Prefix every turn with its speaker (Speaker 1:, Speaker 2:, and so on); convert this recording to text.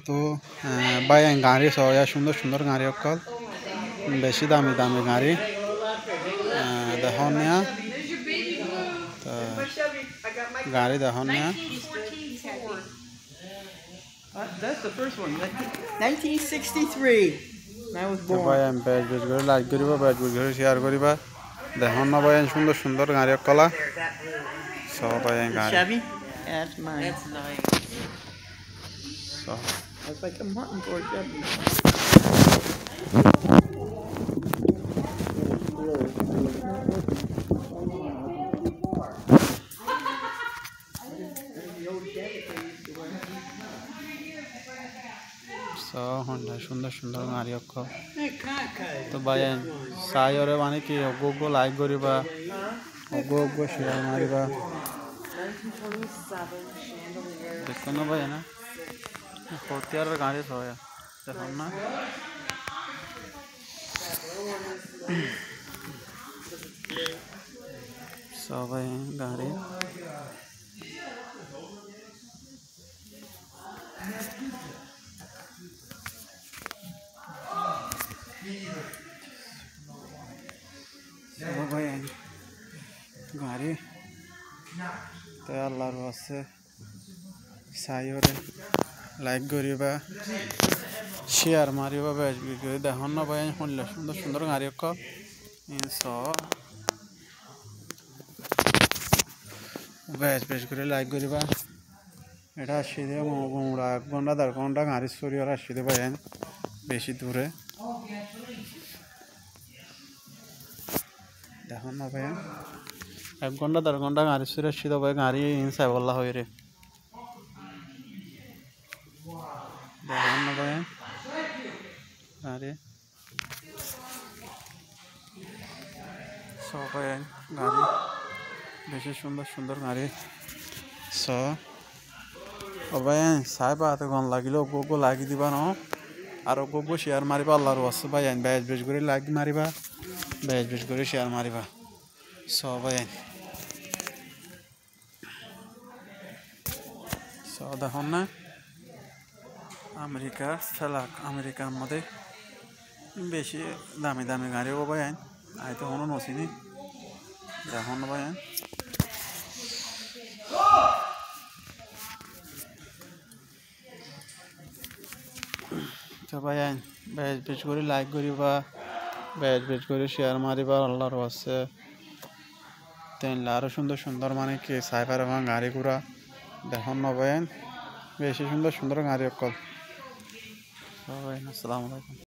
Speaker 1: তো ভাই গাড়ি সবাই সুন্দর সুন্দর গাড়ি অকল বেশি দামি দামি গাড়ি দেখুন না তো গাড়ি দেখুন না
Speaker 2: That's the first one. 1963. I was born.
Speaker 1: ভাই আমি বেশ বেশ করে লাইক করিবা বেশ বেশ করে শেয়ার করিবা দেখুন না ভাই সুন্দর সুন্দর গাড়ি অকলা সবাই গাড়ি
Speaker 2: Chevy? That's mine.
Speaker 3: That's nice.
Speaker 2: That's like I'm hunting for a Chevy.
Speaker 1: Honda সুন্দর সুন্দর গাড়ি অক্ষ তো ভাই সাইরে মানে কি অগো লাইক করিবা অগো শেয়ার মারিবা দেখুন না ভাই না হতিয়ার গাড়ি সয়া দেখুন না সবাই গাড়ি ভাই গাড়ি তো আল্লাহর আছে সাইরে লাইক করিবা শেয়ার মারিবা বেশ করে দেখুন না ভাই শুনলে সুন্দর সুন্দর গাড়ি বেশ বেশ করে লাইক করিবা এটা আসিদে মোড়া 1 ঘন্টা 1.5 ঘন্টা গাড়ি সরিয়ে আসিদে ভাই বেশি দূরে দেখুন না ভাই 1 ঘন্টা 1.5 ঘন্টা গাড়ি সরিয়ে আসিদে ভাই গাড়ি ইনসাই বললা হয়ে রে দেখুন না ভাই গাড়ি সবাই গাড়ি বেশি সুন্দর সুন্দর গাড়ি ভাই সাহেব হাতে গন লাগিলে অগো লাগি দিবা ন আর অগো শেয়ার মারিবা আল্লাহর ওয়াস ভাই বেশ বেশ করে লাগ মারিবা বেশ বেশ করে শেয়ার মারিবা সবাই দেখুন না আমেরিকার মধ্যে বেশি দামি দামি গাড়ি ও ভাই আই তো কোনো নসিনি দেখুন ভাই তো ভাই বেশ বেশ করে লাইক করিবা বেশ বেশ করে শেয়ার মারিবা আল্লাহর আছে তাইলে আরো সুন্দর সুন্দর মানে কি সাইফার এবং গাড়ি ঘোড়া দেখুন না ভাই বেশি সুন্দর সুন্দর গাড়ি অকল আসসালামু আলাইকুম।